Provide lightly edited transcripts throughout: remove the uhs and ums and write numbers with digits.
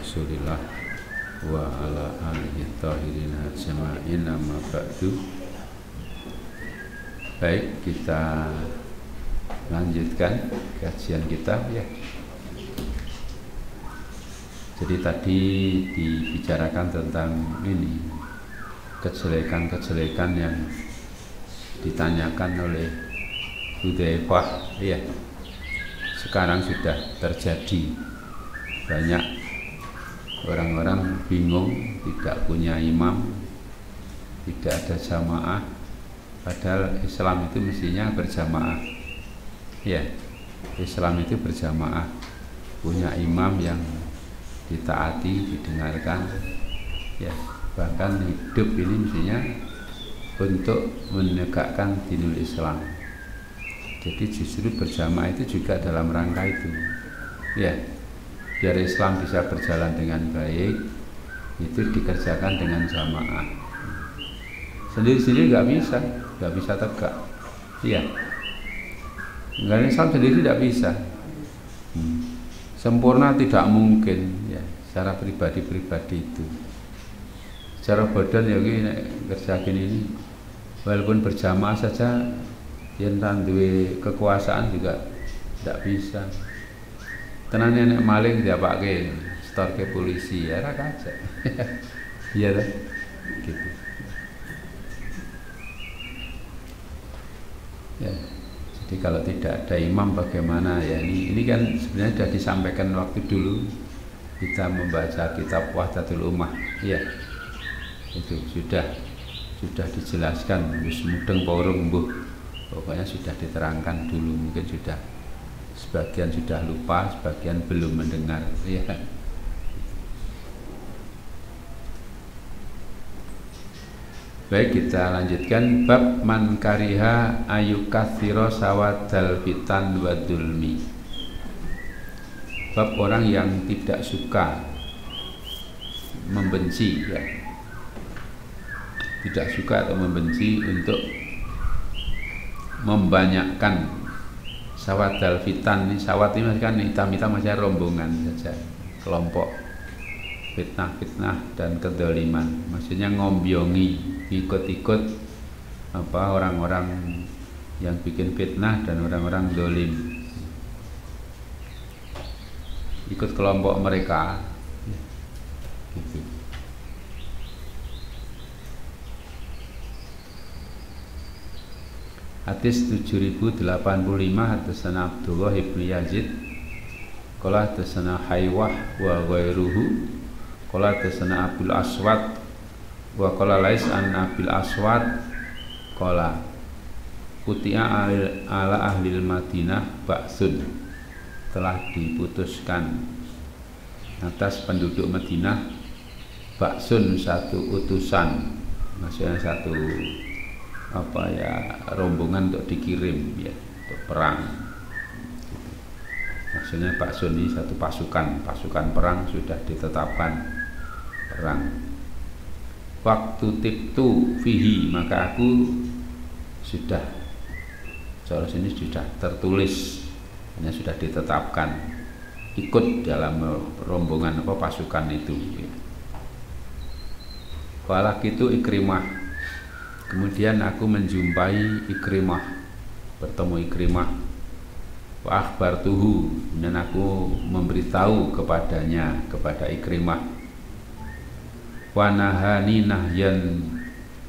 Rasulillah wa ala alihi tahirin ajma'in, amma ba'du. Baik, kita lanjutkan kajian kita ya. Jadi tadi dibicarakan tentang ini, kejelekan-kejelekan yang ditanyakan oleh Hudzaifah ya. Sekarang sudah terjadi, banyak orang-orang bingung, tidak punya imam, tidak ada jamaah, padahal Islam itu mestinya berjamaah ya. Islam itu berjamaah, punya imam yang ditaati, didengarkan ya. Bahkan hidup ini mestinya untuk menegakkan dinul Islam. Jadi justru berjamaah itu juga dalam rangka itu ya, biar Islam bisa berjalan dengan baik, itu dikerjakan dengan jamaah. Sendiri-sendiri nggak bisa tegak ya. Karena Islam sendiri tidak bisa, sempurna tidak mungkin ya, secara pribadi-pribadi itu. Secara badan ya gini, kerja gini ini, walaupun berjamaah saja, yang duwe kekuasaan juga tidak bisa. Tenangnya nek maling dia pakai store ke polisi ya rak aja. Iya kan? Gitu. Ya. Jadi kalau tidak ada imam bagaimana ya, ini kan sebenarnya sudah disampaikan waktu dulu kita membaca kitab Wahdatul Ummah ya. Itu sudah dijelaskan, wis mudeng paurung mbuh. Pokoknya sudah diterangkan dulu, mungkin sudah sebagian sudah lupa, sebagian belum mendengar ya. Baik, kita lanjutkan bab man kariha ayukatsira sawadal fitan wa dzulmi. Bab orang yang tidak suka, membenci ya. Tidak suka atau membenci untuk membanyakkan sawadal fitan. Ini sawat ini kan hitam-hitam aja, rombongan saja, kelompok fitnah dan kedoliman. Maksudnya ngombyongi, ikut-ikut orang-orang yang bikin fitnah dan orang-orang dolim, ikut kelompok mereka gitu. Hadis 7085 hadasana Abdullah ibn Yazid qala hadasana Haywah wa ghairuhu qala hadasana Abdul Aswad wa qala Lais an Abil Aswad qala kuti'a ala ahlil Madinah ba'sun, telah diputuskan atas penduduk Madinah ba'sun, satu utusan, maksudnya satu rombongan untuk dikirim ya, untuk perang. Maksudnya Pak Sun ini satu pasukan perang sudah ditetapkan perang. Waktu tibtu fihi, maka aku sudah, cara sini sudah tertulis, hanya sudah ditetapkan ikut dalam rombongan pasukan itu ya. Walak itu Ikrimah. Kemudian aku menjumpai Ikrimah, bertemu Ikrimah. Wa akhbartuhu, dan aku memberitahu kepadanya, kepada Ikrimah. Wa nahani nahyan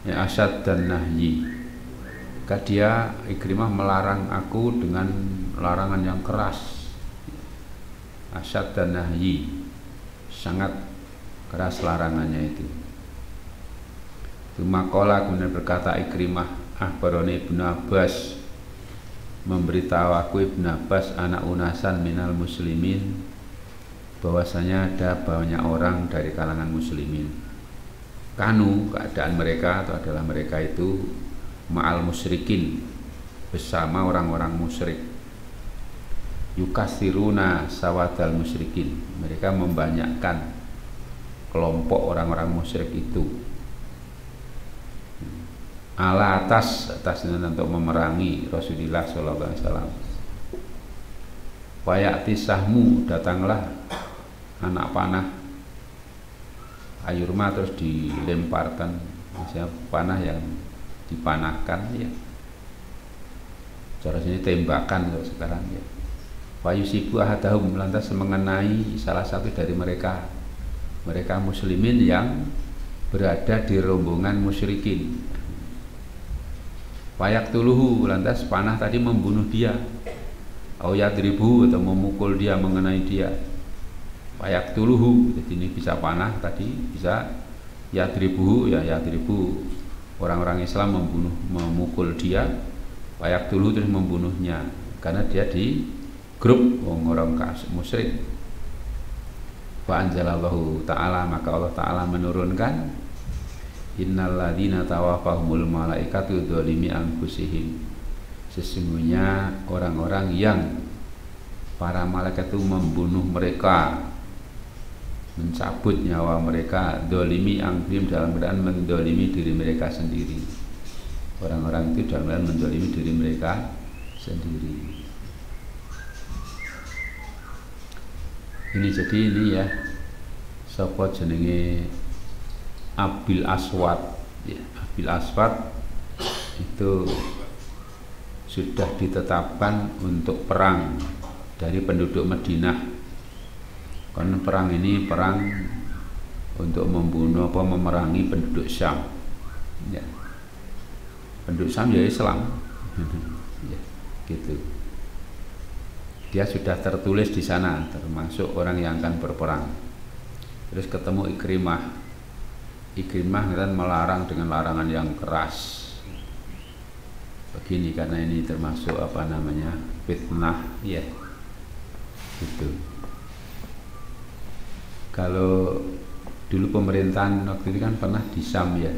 ya asyad dan nahyi. Maka dia Ikrimah melarang aku dengan larangan yang keras, asyad dan nahyi, sangat keras larangannya itu. Makola kemudian berkata Ikrimah, akhbaroni Ibnu Abbas, memberitahu aku Ibnu Abbas anak unasan minal muslimin, bahwasanya ada banyak orang dari kalangan muslimin. Kanu, keadaan mereka atau adalah mereka itu ma'al musyrikin, bersama orang-orang musyrik. Yukasiruna sawadal musyrikin, mereka membanyakkan kelompok orang-orang musyrik itu. Ala atasnya untuk memerangi Rasulullah SAW. Wayati sahmu, datanglah anak panah ayurma terus dilemparkan, misalnya panah yang dipanahkan ya. Cara sini tembakan kalau sekarang ya. Fayusibu ahadahum, lantas mengenai salah satu dari mereka muslimin yang berada di rombongan musyrikin. Fayaktuluhu, lantas panah tadi membunuh dia. Au yadribu, atau memukul dia, mengenai dia. Fayaktuluhu, jadi ini bisa panah tadi, bisa yadribuhu, ya yadribu, orang-orang Islam memukul dia. Fayaktuluhu, terus membunuhnya karena dia di grup orang musyrik. Wa anzalallahu ta'ala, maka Allah Ta'ala menurunkan innal ladzina tawaffahumul malaikatu dzalimi anfusihim, sesungguhnya orang-orang yang para malaikat itu membunuh mereka, mencabut nyawa mereka, dzalimi anfusihim, dalam keadaan mendolimi diri mereka sendiri. Orang-orang itu dalam keadaan mendolimi diri mereka sendiri. Ini jadi ini ya, sapa jenenge Abil Aswad ya. Abil Aswad itu sudah ditetapkan untuk perang dari penduduk Madinah. Karena perang ini perang untuk membunuh apa memerangi penduduk Syam ya. Penduduk Syam ya Islam ya, gitu. Dia sudah tertulis di sana, termasuk orang yang akan berperang. Terus ketemu Ikrimah kan melarang dengan larangan yang keras. Begini, karena ini termasuk apa namanya, fitnah ya, gitu. Kalau dulu pemerintahan waktu itu kan pernah di Syam ya,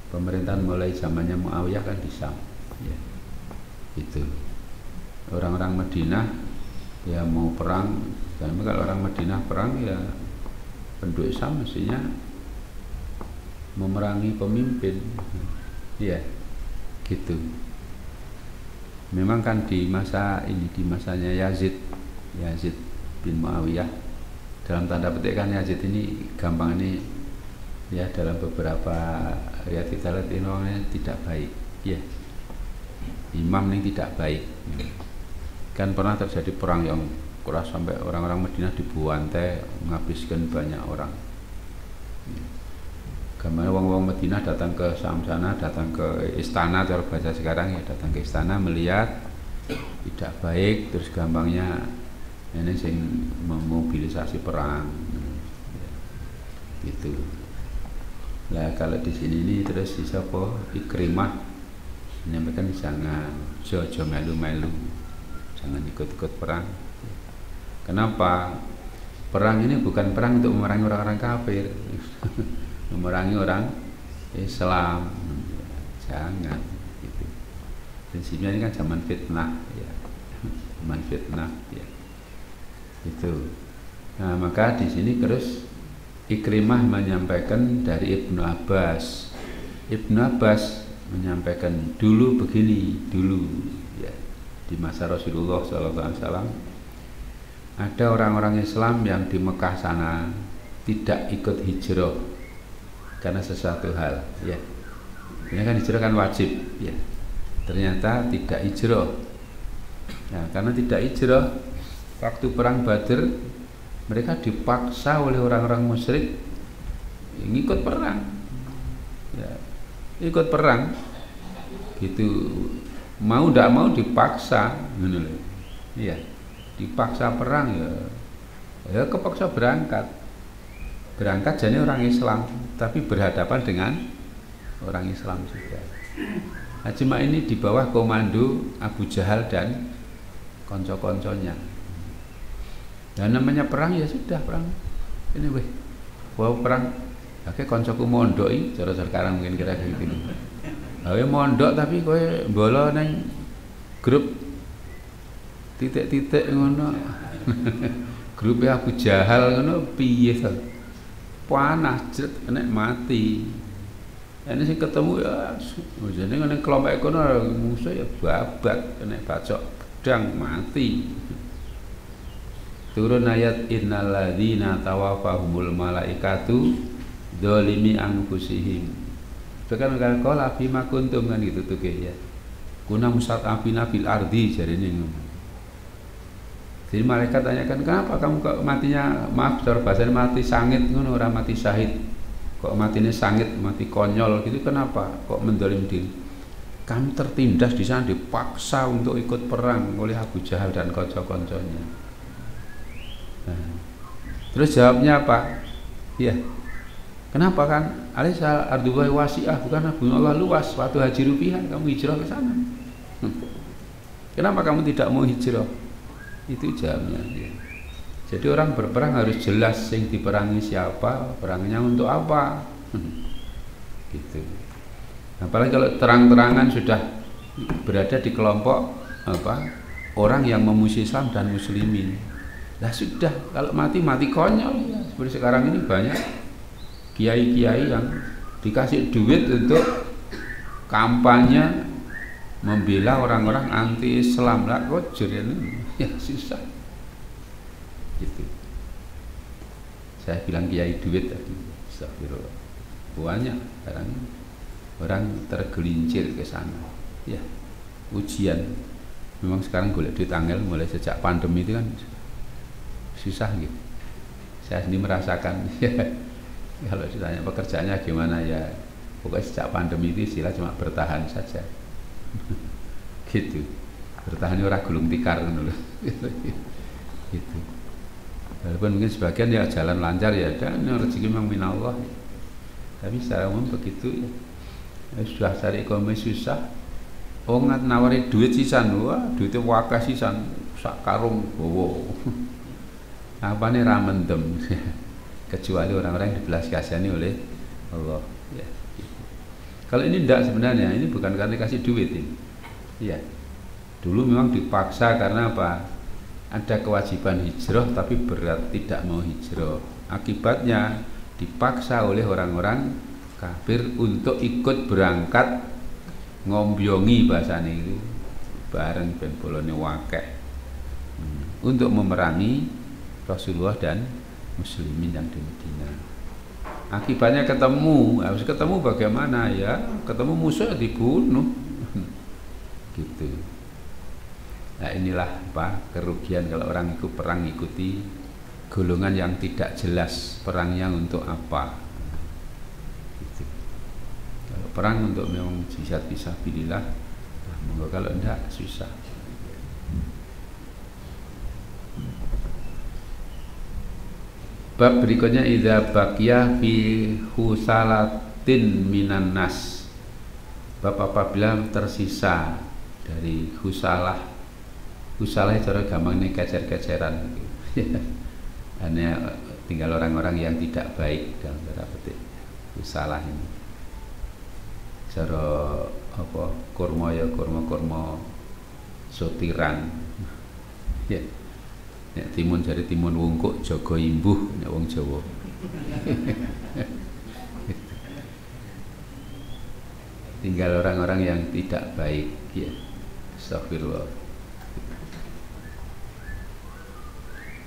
pemerintahan mulai zamannya Muawiyah kan di Syam ya, gitu. Orang-orang Madinah ya mau perang, karena kalau orang Madinah perang ya penduduk Syam mestinya memerangi pemimpin ya, gitu. Memang kan di masa ini, di masanya Yazid bin Muawiyah, dalam tanda petik kan Yazid ini gampang ini ya, dalam beberapa riwayat kita lihat ini orangnya tidak baik ya, imam ini tidak baik. Kan pernah terjadi perang yang keras sampai orang-orang Madinah dibuantai, menghabiskan banyak orang. Gambarnya orang-orang Madinah datang ke Syam sana, datang ke istana, cara bahasa sekarang ya, datang ke istana melihat tidak baik, terus gampangnya ini sing memobilisasi perang, gitu. Nah kalau di sini ini terus siapa Ikrimah menyampaikan jangan, jojo melu-melu, jangan ikut-ikut perang. Kenapa? Perang ini bukan perang untuk memerangi orang-orang kafir, memerangi orang Islam, jangan. Gitu. Prinsipnya ini kan zaman fitnah, ya, zaman fitnah, ya. Itu. Nah maka di sini terus Ikrimah menyampaikan dari Ibnu Abbas. Ibnu Abbas menyampaikan dulu begini, dulu ya, di masa Rasulullah SAW ada orang-orang Islam yang di Mekah sana tidak ikut hijrah karena sesuatu hal ya. Ini kan hijrah kan wajib ya. Ternyata tidak hijrah. Nah, karena tidak hijrah, waktu perang Badr mereka dipaksa oleh orang-orang musyrik ngikut perang. Ya, ikut perang. Gitu, mau tidak mau dipaksa, iya, dipaksa perang ya kepaksa berangkat jadi orang Islam, tapi berhadapan dengan orang Islam juga. Nah, cuma ini di bawah komando Abu Jahal dan konco-konconya. Dan namanya perang ya sudah perang. Ini weh, bahwa perang, oke koncoku mondoi, cara sekarang mungkin kira gitu. Awe mondok tapi kowe bola neng grup titik-titik ngono. Grup Abu Jahal ngono piye to? Panas jet kena mati. Ini sing ketemu ya jenenge ngene kelompok kono musuh ya babat kena bacok pedang mati. Turun ayat innal ladzina tawaffahumul malaikatu dzalimi anfusihim. Bahkan kalau qala bima kuntum kan gitu tuh ya. Kuna mustad'afina fil ardi jarene ngono. Jadi malaikat tanyakan, kenapa kamu kok matinya, maaf cara bahasanya mati sangit ngono, ora mati syahid. Kok matinya sangit, mati konyol gitu, kenapa? Kok mendolim diri? Kami tertindas di sana, dipaksa untuk ikut perang oleh Abu Jahal dan konco-konconya. Nah, terus jawabnya apa? Ya, kenapa kan? Alisa ardullahi wasi'ah, bukan Allah luas. Waktu haji rupiah kamu hijrah ke sana. Kenapa kamu tidak mau hijrah? Itu jawabnya. Ya. Jadi orang berperang harus jelas yang diperangi siapa, perangnya untuk apa. Gitu. Apalagi kalau terang-terangan sudah berada di kelompok apa orang yang memusuhi Islam dan muslimin. Lah sudah, kalau mati konyol ya. Seperti sekarang ini banyak kiai-kiai yang dikasih duit untuk kampanye membela orang-orang anti Islam. Lah kok ya susah. Gitu. Saya bilang kiai duit tadi. Astagfirullah. Banyak sekarang orang tergelincir ke sana. Ya, ujian. Memang sekarang golek duit angel mulai sejak pandemi itu kan susah gitu. Saya sendiri merasakan. Kalau ditanya pekerjaannya gimana ya, pokoknya sejak pandemi itu istilah cuma bertahan saja. Gitu. Bertahan orang gulung tikar gitu. Gitu. Walaupun mungkin sebagian ya jalan lancar ya, dan rezeki memang minallah. Tapi secara umum begitu ya. Sudah cari ekonomi susah. Ngat nawari duit sisan, wah duitnya wakah sisan, sak karung bowo. Apa nih ramendem. Kecuali orang-orang yang dibelas kasihani oleh Allah. Ya. Kalau ini tidak sebenarnya, ini bukan karena kasih duit ini. Iya. Dulu memang dipaksa karena apa? Ada kewajiban hijrah tapi berat tidak mau hijrah. Akibatnya dipaksa oleh orang-orang kafir untuk ikut berangkat ngombyongi bahasanya itu bareng ben bolone wakek untuk memerangi Rasulullah dan muslimin yang di Madinah. Akibatnya ketemu, harus ketemu bagaimana ya? Ketemu musuh dibunuh. Gitu. Nah inilah apa kerugian kalau orang ikut perang ikuti golongan yang tidak jelas perangnya untuk apa. Gitu. Kalau perang untuk memang jihad fisabilillah, nah, monggo, kalau enggak susah. Bab berikutnya idza baqiya fi husalatin minan nas. Bab apabila tersisa dari husalah. Husalah cara gampang ini kecer-keceran gitu. Hanya tinggal orang-orang yang tidak baik dalam tanda petik. Husalah ini. Cara apa kurma ya kurma sotiran. Ya. Nek timun jare timun wungkuk jaga imbuh nek wong Jawa. Tinggal orang-orang yang tidak baik ya. Astagfirullah.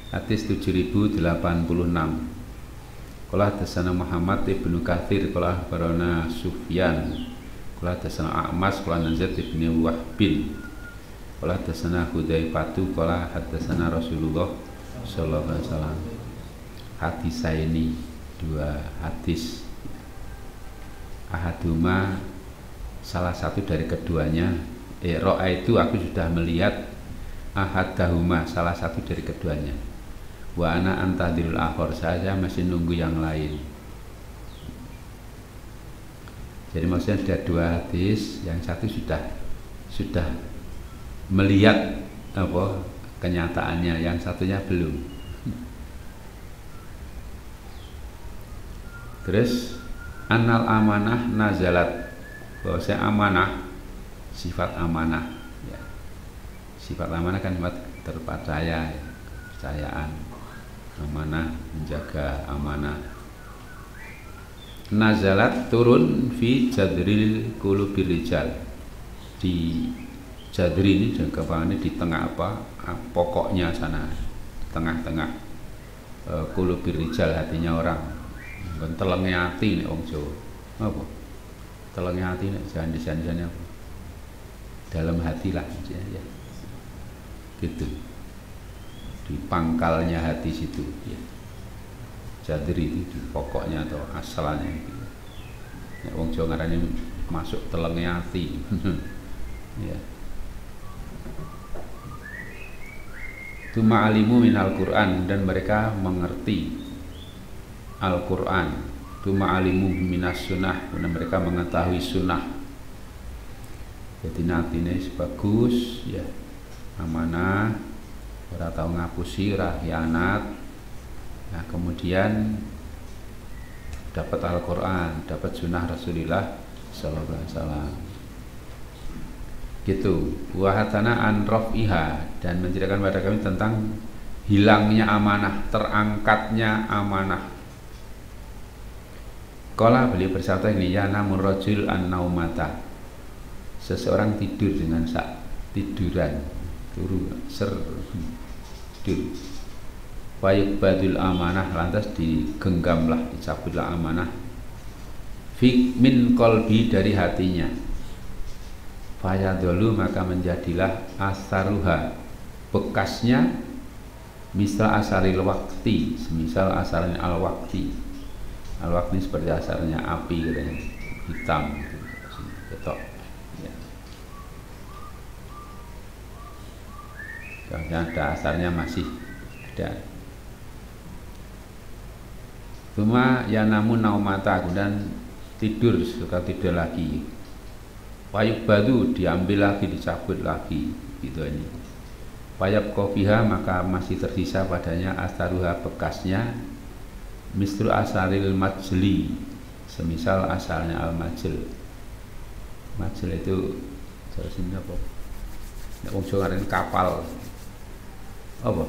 Hadis 7086. Qala hadatsana Muhammad ibnu Katsir qala akhbarana Sufyan qala hadatsana A'mas qala Zaid ibnu Wahbin qala hadatsana Hudzaifatu qala hadatsana Rasulullah sallallahu alaihi wasallam. Hadis ini dua hadis. Ahaduma salah satu dari keduanya ro'a itu aku sudah melihat ahadahuma salah satu dari keduanya. Wa ana antadirul akhir, saya masih nunggu yang lain. Jadi maksudnya ada dua hadis, yang satu sudah melihat apa kenyataannya, yang satunya belum. Terus annal amanah nazalat, bahwa saya amanah, sifat amanah ya. Sifat amanah kan sifat terpercaya ya, kepercayaan. Amanah, menjaga amanah. Nazalat turun fi jadril qulubir rijal. Di jadri ini dan kepangannya di tengah apa? Pokoknya sana, tengah-tengah qulubir rijal, hatinya orang. nggon telenge ati nek wong Jawa. Apa? Telenge ati nek jan-jan apa? Dalam hati lah ya. Gitu. Di pangkalnya hati situ ya. Jadri itu di pokoknya atau asalnya gitu. Nek wong Jawa ngarani masuk telenge ati. Ya. Tuma alimu minal Qur'an, dan mereka mengerti Al-Qur'an. Tuma alimu minas sunnah, dan mereka mengetahui sunnah. Jadi natine bagus ya, amanah, ora tau ngapusi, ora khianat. Nah, kemudian dapat Al-Qur'an, dapat sunnah Rasulullah sallallahu alaihi wasallam. Gitu. Wa hatana an raf'iha, dan menceritakan pada kami tentang hilangnya amanah, terangkatnya amanah. Kala beliau bersabda ini, ya namun rajul an-naumata, seseorang tidur dengan tiduran, turu tidur. Wayuk badul amanah, lantas digenggamlah, dicabutlah amanah. Fik min kolbi, dari hatinya. Fayadolu, maka menjadilah asaruha, bekasnya, misal asaril wakti, semisal asarnya al-wakti. Al-wakti seperti asarnya api, katanya hitam, ketok. Ya. Soalnya ada asarnya masih ada. Cuma ya namun naumata, kemudian tidur, suka tidur lagi. Wayuk badu, diambil lagi, dicabut lagi, gitu ini. Wayab kofiha, maka masih tersisa padanya asaruha, bekasnya, misru asaril majli, semisal asalnya al majl. Majl itu terus ini apa? Nek wong Jawa ngaran kapal. Apa?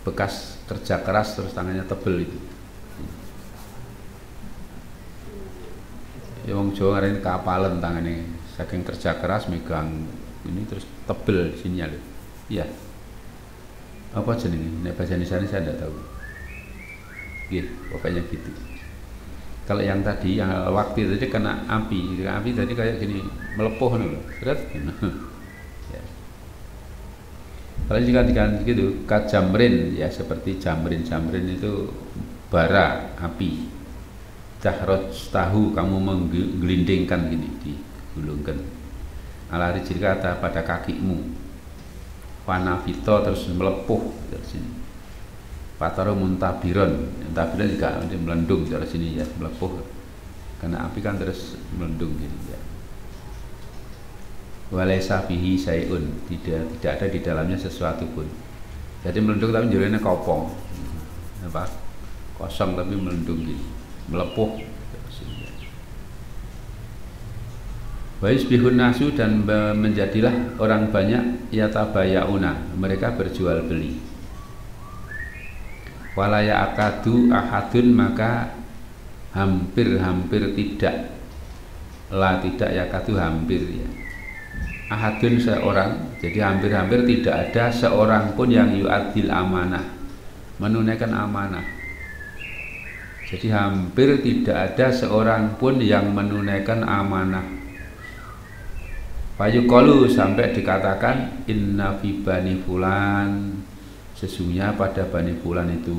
Bekas kerja keras terus tangannya tebel itu. Ya wong Jawa ngaran kapalan tangannya, saking kerja keras megang ini terus tebel sininya loh. Iya. Apa jenenge? Nek bahasa Indonesia saya tidak tahu. Gitu, pokoknya gitu. Kalau yang tadi, yang waktu tadi kena api tadi kayak gini melepuh loh, berat. Ya. Kalau jika gitu, kajamrin ya, seperti jamrin itu bara api. Jahrot tahu, kamu menggelindingkan gini, digulungkan. Ala rijil, kata pada kakimu. Panafito, terus melepuh dari sini. Pataro muntabiron juga melendung dari sini ya, melepuh. Karena api kan terus melendung gitu ya. Walaysa fihi syai'un, tidak ada di dalamnya sesuatu pun. Jadi melendung tapi jadinya kopong. Apa? Kosong tapi melendung gitu. Melepuh dari sini ya. Wa yusbihun nasu, dan menjadilah orang banyak yatabayauna, mereka berjual beli. Walaya akadu ahadun, maka hampir tidak, la tidak yakadu, hampir ya. Ahadun, seorang, jadi hampir tidak ada seorang pun yang yu'adil amanah, menunaikan amanah. Jadi hampir tidak ada seorang pun yang menunaikan amanah. Fayuqalu, sampai dikatakan inna fi bani fulan, sesungguhnya pada Bani Fulan itu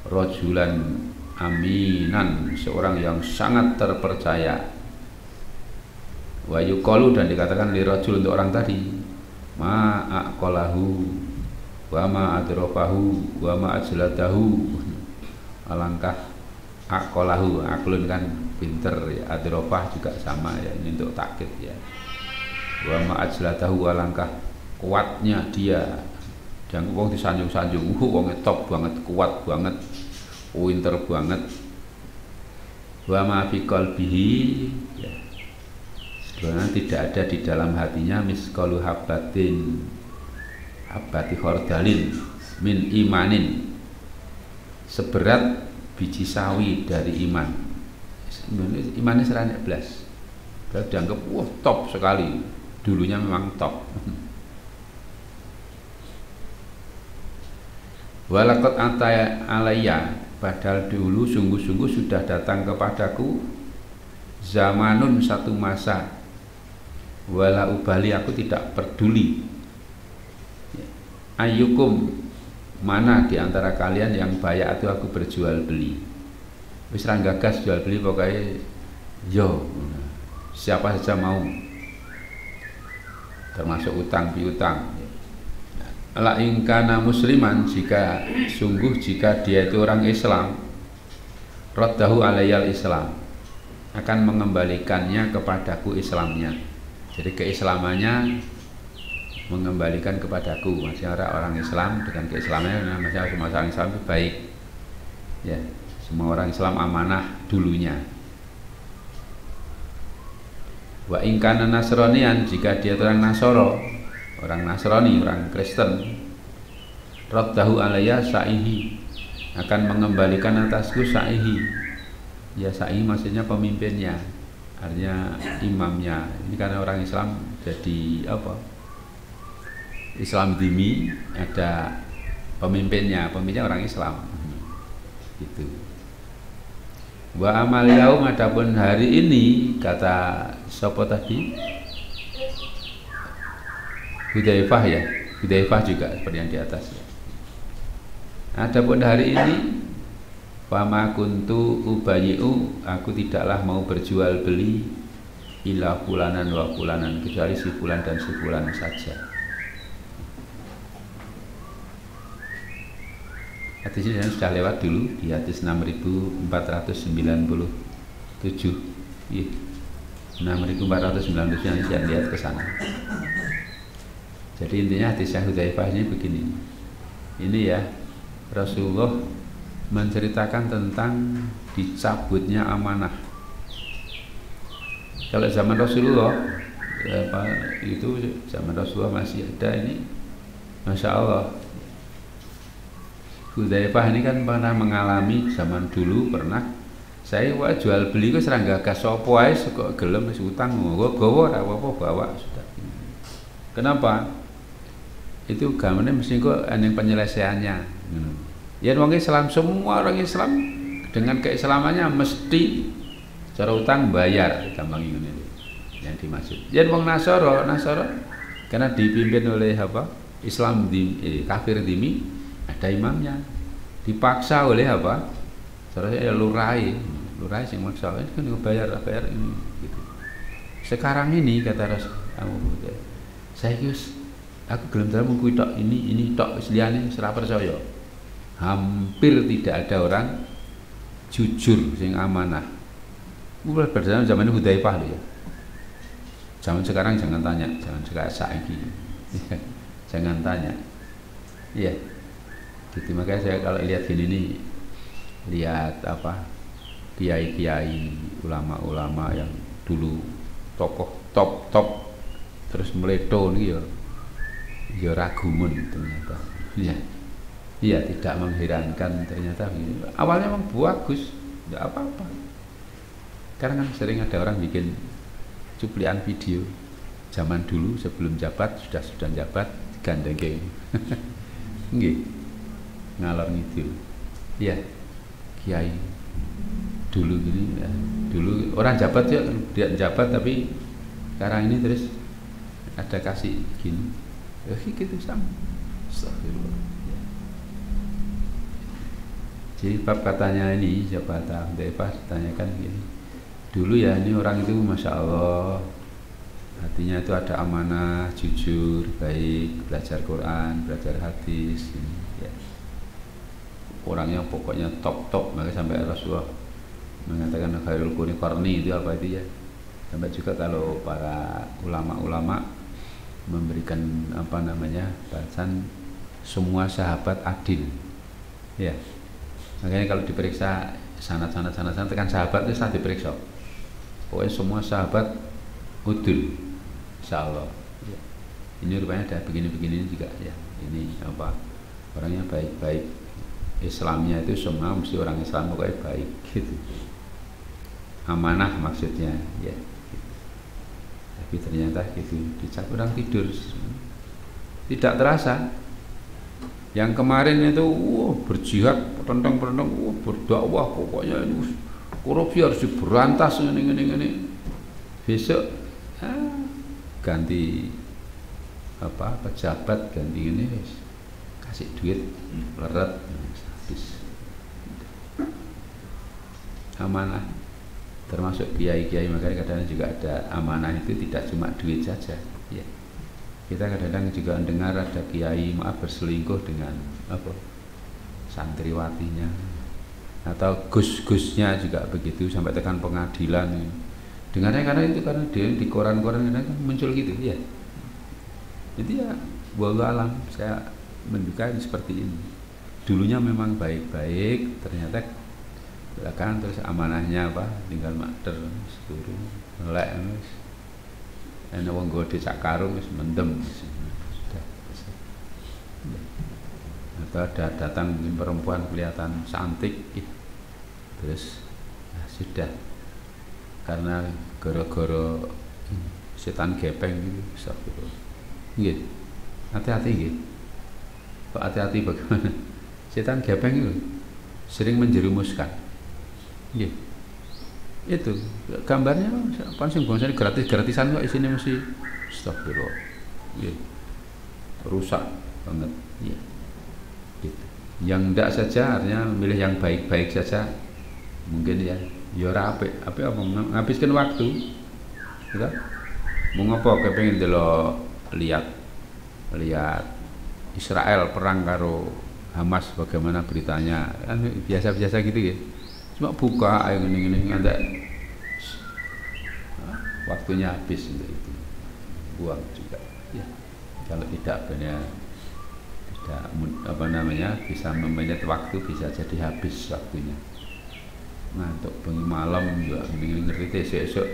rojulan aminan, seorang yang sangat terpercaya. Wa yuqalu, dan dikatakan li rojul, untuk orang tadi, ma aqalahu wa ma adrafahu wa ma ajladahu, alangkah aqalahu, aqlun kan pinter ya, adrafah juga sama ya, ini untuk takkid ya. Wa ma ajladahu, alangkah kuatnya dia. Jangan wong disanjung-sanjung, wong top banget, kuat banget, pinter banget. Wa ma fi qalbihi, ya. Sebenarnya tidak ada di dalam hatinya misqalu habbatin, habbati khardalin min imanin, seberat biji sawi dari iman. Imannya serane blas. Berarti dianggap wah top sekali. Dulunya memang top. Walakot ataya alaya, padahal dulu sungguh-sungguh sudah datang kepadaku zamanun, satu masa, wala ubali, aku tidak peduli, ayyukum, mana di antara kalian yang bayak itu aku berjual beli, wis ra gagas jual beli, pokoknya yo siapa saja mau, termasuk utang piutang. La ingkana musliman, jika sungguh jika dia itu orang Islam, raddahu alayyal Islam, akan mengembalikannya kepadaku Islamnya. Jadi keislamannya mengembalikan kepadaku. Maksudnya orang Islam dengan keislamannya, maksudnya semua orang Islam itu baik. Ya, semua orang Islam amanah dulunya. Wa ingkana nasronian, jika dia orang Nasoro, orang Nasrani, orang Kristen, raddahu alayya sa'ihi, akan mengembalikan atasku sa'ihi. Ya, sa'ihi maksudnya pemimpinnya, artinya imamnya. Ini karena orang Islam jadi apa? Islam dimi, ada pemimpinnya orang Islam. Gitu. Wa amal yaum, adapun hari ini, kata siapa tadi? Hudzaifah ya, Hudzaifah juga seperti yang di atas ya. Adapun hari ini, fama kuntu ubayi'u, aku tidaklah mau berjual beli ila fulanan wa fulanan, kecuali si fulan dan si fulan saja. Hadis ini sudah lewat dulu di hadis 6497. Iya. 6497 nanti saya lihat ke sana. Jadi intinya hadis Hudzaifah ini begini. Ini ya, Rasulullah menceritakan tentang dicabutnya amanah. Kalau zaman Rasulullah itu zaman Rasulullah masih ada ini, Masya Allah. Hudzaifah ini kan pernah mengalami zaman dulu, pernah saya jual beli ke serangga gas sopo ae kok gelem wis utang gowo ora apa-apa bawa sudah. Kenapa? Itu gamane mesti kok ana penyelesaiannya. Ya wong Islam, semua orang Islam dengan keislamannya mesti cara utang bayar, gampang ngene yang dimaksud. Ya wong Nasara karena dipimpin oleh apa? Islam kafir dimi, ada imamnya, dipaksa oleh apa? Seharusnya ya lurai sing maksa kan bayar ini gitu. Sekarang ini kata Rasul, saya aku gelem dalam kuwi tok ini tok liyane ora percaya. Hampir tidak ada orang jujur sing amanah. Mulai pada zaman Hudzaifah loh ya. Zaman sekarang jangan tanya, jangan sekarang saiki. Jangan tanya. Iya. Gitu, makanya saya kalau lihat gini nih, lihat apa kiai-kiai, ulama-ulama yang dulu tokoh top terus meleto nih ya ragumun ternyata. Iya tidak mengherankan ternyata begini. Awalnya memang bagus, tidak apa-apa. Karena kan sering ada orang bikin cuplikan video zaman dulu sebelum jabat, sudah jabat gandeng kayak nggih. Ngalor ngidul. Iya. Kiai dulu gini ya. Dulu orang jabat ya, dia jabat tapi sekarang ini terus ada kasih gini. Gitu sama. Astagfirullah. Jadi bab katanya ini siapa tahu Hudzaifah ditanyakan gini. Dulu ya ini orang itu Masya Allah hatinya itu ada amanah, jujur, baik, belajar Quran, belajar hadis ya. Orangnya pokoknya top, maka sampai Rasulullah mengatakan khairul qarni itu apa itu ya. Sampai juga kalau para ulama-ulama memberikan apa namanya bahasan semua sahabat adil ya. Makanya kalau diperiksa sanad tekan sahabat itu sudah diperiksa. Pokoknya semua sahabat udul, insyaallah. Ya. Ini rupanya ada begini juga ya. Ini apa? Orangnya baik-baik. Islamnya itu semua mesti orang Islam pokoknya baik gitu. Amanah maksudnya ya. Tapi ternyata gitu dicap orang tidur. Tidak terasa. Yang kemarin itu berjihad, pertentang, berdakwah, pokoknya ini korupsi harus diberantas ini. Besok ganti pejabat, ganti ini kasih duit leret habis. Amanah termasuk kiai-kiai, makanya kadang-kadang juga ada amanah itu tidak cuma duit saja ya. Kita kadang-kadang juga dengar ada kiai berselingkuh dengan santriwatinya, atau gus-gusnya juga begitu sampai tekan pengadilan. Dengarnya karena dia di koran-koran kan muncul gitu ya. Jadi ya wallahu alam, saya menduga seperti ini. Dulunya memang baik-baik, ternyata belakangan terus amanahnya tinggal makter turun melek wis. Ana wong gede sak karung wis mendem. Sudah. Atau ada datang perempuan kelihatan cantik terus sudah, karena gara-gara setan gepeng gitu. Astagfirullah. Nggih. Hati-hati nggih. Kok hati-hati bagaimana? Setan gepeng itu sering menjerumuskan. Nggih. Itu gambarnya pancen bangsane gratisan kok isine mesti astagfirullah. Nggih. Rusak banget. Iya. Gitu. Yang ndak saja artinya memilih yang baik-baik saja mungkin ya ora apik apa menghabiskan waktu. Gitu. Mau ngapa kepengin delok lihat Israel perang karo Hamas, bagaimana beritanya kan biasa-biasa gitu ya. Cuma buka ayo ngene-ngene ngantek waktunya habis untuk itu, buang juga ya. Kalau tidak bisa memanage waktu, bisa jadi habis waktunya. Ngantuk bengi malam juga ngerti esok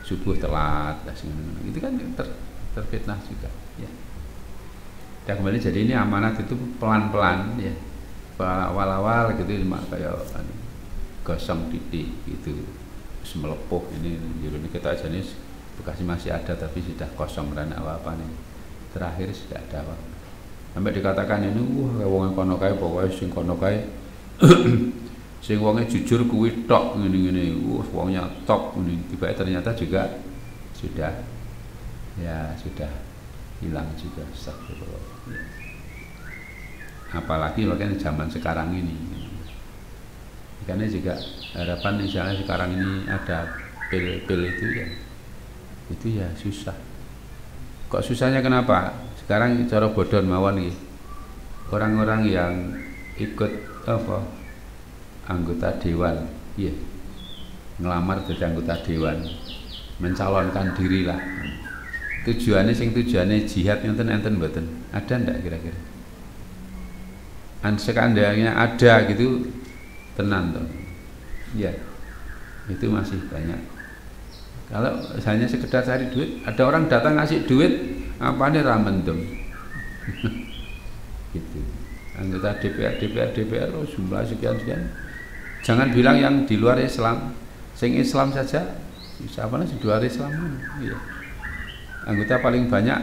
subuh telat itu kan terfitnah juga ya. Dan kembali jadi ini amanat itu pelan-pelan ya, awal-awal gitu cuma kayak gosong titik gitu terus melepuh. Ini kita aja nih Bekasi masih ada tapi sudah kosong karena apa nih, terakhir sudah ada apa sampai dikatakan ini wong kono kae pokoke sing kono kae sing wonge jujur kuwi tok ngene-ngene wongnya top ngene, tiba ternyata juga sudah hilang juga. Astagfirullah. Apalagi bahkan zaman sekarang ini, karena juga harapan misalnya sekarang ini ada pil itu ya susah. Kok susahnya kenapa? Sekarang cara bodon mawon nih, orang-orang yang ikut anggota dewan, ngelamar jadi anggota dewan, mencalonkan diri lah. Tujuannya jihad enten mboten? Ada ndak kira-kira? Sekandangnya ada gitu tenan toh. Ya. Itu masih banyak. Kalau hanya sekedar cari duit, ada orang datang ngasih duit, apane ra mendem. Gitu. Anggota DPR jumlah sekian. Jangan bilang yang di luar Islam, sing Islam saja siapa nih di luar Islam? Iya. Anggota paling banyak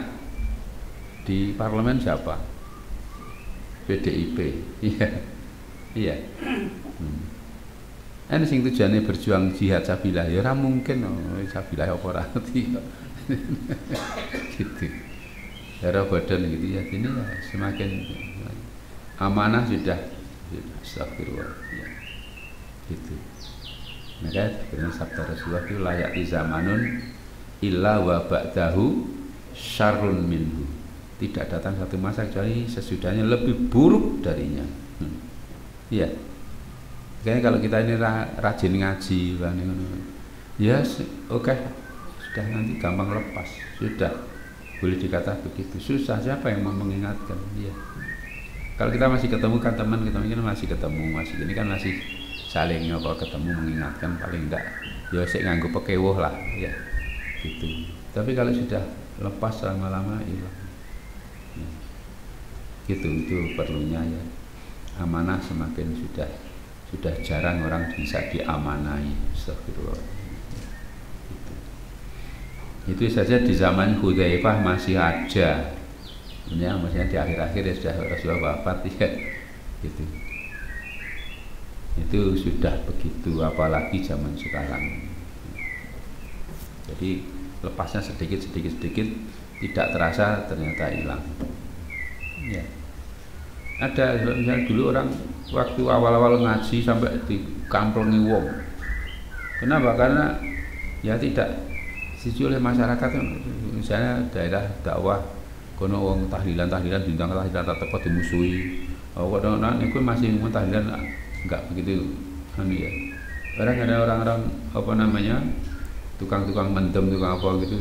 di parlemen siapa? PDIP. Iya. Ini sing tujuannya berjuang jihad sabilah ya ora mungkin sabilah apa ora ngerti. Gitu. Cara badan gitu ya, ini ya semakin amanah sudah astagfirullah ya. Gitu. Maka dengan sabda Rasulullah itu layak di zamanun illa wa ba'dahu syarrun minhu. Tidak datang satu masa kecuali sesudahnya lebih buruk darinya. Iya. Kayaknya kalau kita ini rajin ngaji, ya oke, sudah nanti gampang lepas, sudah boleh dikata begitu. Susah siapa yang mau mengingatkan? Iya. Kalau kita masih ketemu kan teman kita masih ketemu, masih ini kan masih saling ketemu mengingatkan paling enggak. Ya sik nganggo pekewuh lah, ya. Gitu. Tapi kalau sudah lepas lama-lama hilang. Ya. Gitu itu perlunya ya. Amanah semakin sudah jarang orang bisa diamanai. Astagfirullah. Itu saja di zaman Hudzaifah masih ada sebenarnya maksudnya di akhir-akhir ya sudah Rasulullah wafat ya gitu. Itu sudah begitu, apalagi zaman sekarang. Jadi lepasnya sedikit tidak terasa ternyata hilang. Ya. Ada misalnya dulu orang waktu awal-awal ngaji sampai dikamplengi wong. Kenapa? Karena ya tidak disetujui oleh masyarakat. Misalnya daerah dakwah kono wong tahlilan bintang tahlilan tak tepat dimusuhi. Oh kono niku masih tahlilan enggak begitu anu ya. Kadang ada orang-orang apa namanya tukang-tukang mendem, tukang apa gitu.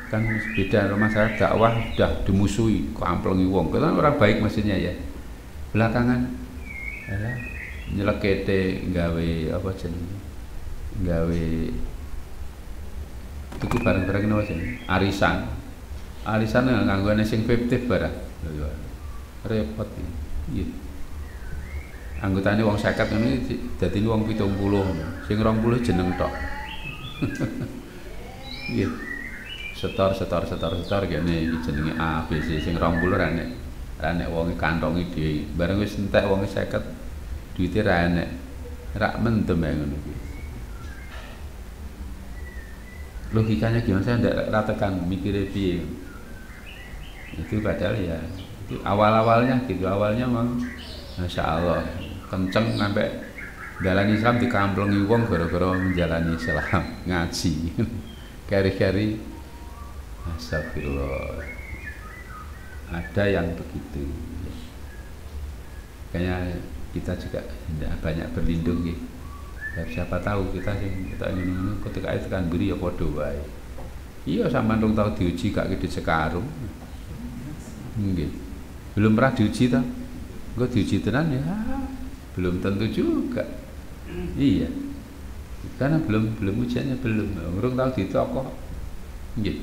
Kan beda, masyarakat dakwah sudah dimusuhi, kamplengi wong. Kan orang baik maksudnya ya. Belakangan alah nyelekete gawe apa jenenge? Gawe tuku barang-barang apa jenenge? Arisan nganggone sing fiktif barang. Repot iki. Iya. Anggotane wong 50 ngene dadi wong 70. Sing 20 jeneng tok. Iya. Setor kene iki jenenge A B C sing 20 ra nek wonge kantongi dhewe. Bareng wis entek wonge 50 duwite ra enek. Rak mendem ae ngono kuwi. Logikanya gimana saya ndak ratekan mikire piye. Itu padahal ya itu awal-awalnya gitu. Awalnya memang Masya Allah kenceng sampai dalan Islam dikamplengi wong gara-gara menjalani Islam ngaji. Kari-kari astagfirullah. Ada yang begitu. Kayaknya kita juga tidak banyak berlindung gitu. Siapa tahu kita ini ketika itu kan beri ya podo wae. Iya sampean rong tau diuji gak gede sekarung. Nggih. Belum pernah diuji ta? Engko diuji tenan ya. Belum tentu juga. Iya. Karena belum ujiannya belum. Urung tahu ditokoh. Nggih.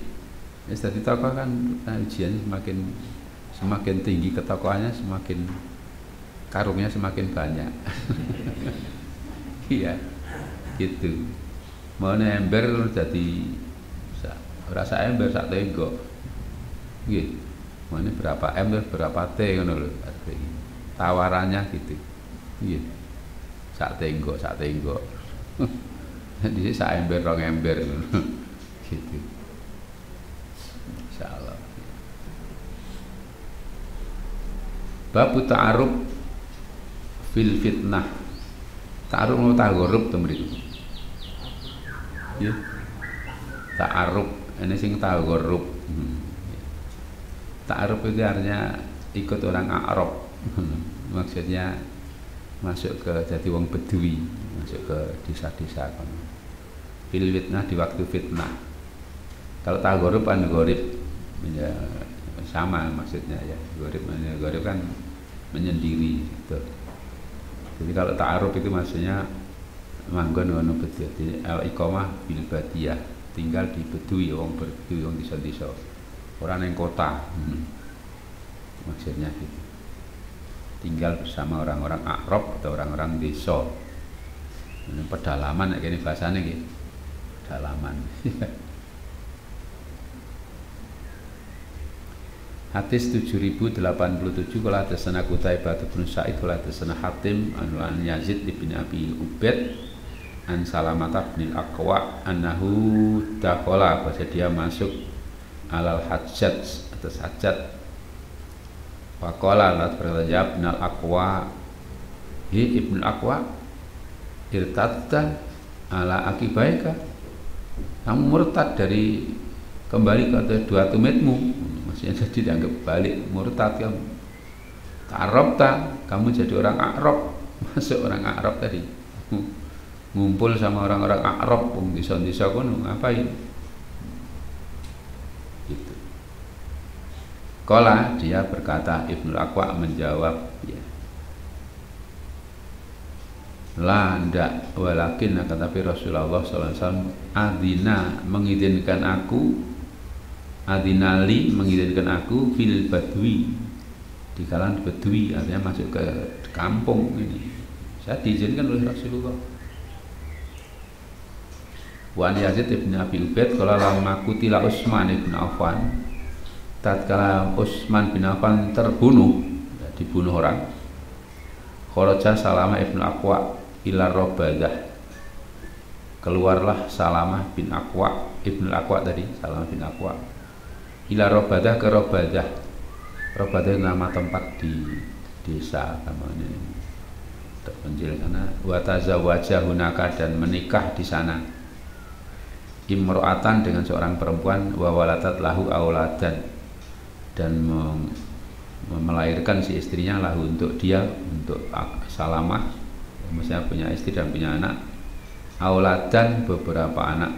Wis dadi tokoh kan ujiannya semakin tinggi ketokohannya semakin karungnya semakin banyak. Iya. Gitu. Mau ember dadi rasa ember sak tenggok. Nggih. Mau berapa M berapa T ngono lho. Tawarannya gitu. Nggih. Sak tenggok. Jadi sak ember rong ember gitu. Insyaallah. Bab ta'aruf fil fitnah. Ta'aruf mau ta'aruf to mriku. Ya. Ta'aruf, ini sing ta'aruf. Ta'aruf itu artinya ikut orang Arab. Maksudnya masuk ke jadi wong Bedui, masuk ke desa-desa kan. Fil fitnah di waktu fitnah. Kalau ta'aruf kan gorib ya, sama maksudnya ya. Gorib kan menyendiri gitu. Jadi kalau ta'aruf itu maksudnya manggon ngono bedui. Jadi al-iqamah bil badiyah, tinggal di bedui, wong bedui wong desa-desa. Ora ning kota. Maksudnya gitu. Tinggal bersama orang-orang Arab atau orang-orang desa. Ini pedalaman nek kene bahasane iki. Pedalaman. Hadis 7087 kala hadasana Qutaibah bin Sa'id kala hadasana Hatim an Yazid bin Abi Ubaid an Salamah bin Al-Aqwa annahu dakhala, bahwa dia masuk alal Hajjaj atas Hajjaj. Faqala la berjawab bin Al-Aqwa, hi ibn Al-Aqwa irtadta ala akibaika, kamu murtad dari kembali ke dua tumitmu. Maksudnya jadi dianggap balik murtad kamu. Ta'arabta, kamu jadi orang Arab, masuk orang Arab tadi. Ngumpul sama orang-orang Arab, desa-desa kono ngapain? Gitu. Qala, dia berkata, Ibnul Aqwa menjawab, ya. La ndak, walakin akan tapi Rasulullah SAW adina mengizinkan aku, adinali mengizinkan aku fil badwi, di kalangan badwi, artinya masuk ke kampung ini. Saya diizinkan oleh Rasulullah. Wan Yazid bin Abi Ubaid kalau lama kutila Utsman bin Affan, tatkala Utsman bin Affan terbunuh, ya, dibunuh orang, kharaja Salamah ibn Aqwa ila Rabadah, keluarlah Salamah bin Aqwa ibn Aqwa tadi, Salamah bin Aqwa ila Rabadah, ke Rabadah. Rabadah nama tempat di desa namanya, terpencil sana. Wa tazawwaja hunaka, dan menikah di sana, imro'atan, dengan seorang perempuan, wa waladat lahu auladan, dan melahirkan si istrinya lahu, untuk dia, untuk Salamah, maksudnya punya istri dan punya anak, auladan, beberapa anak.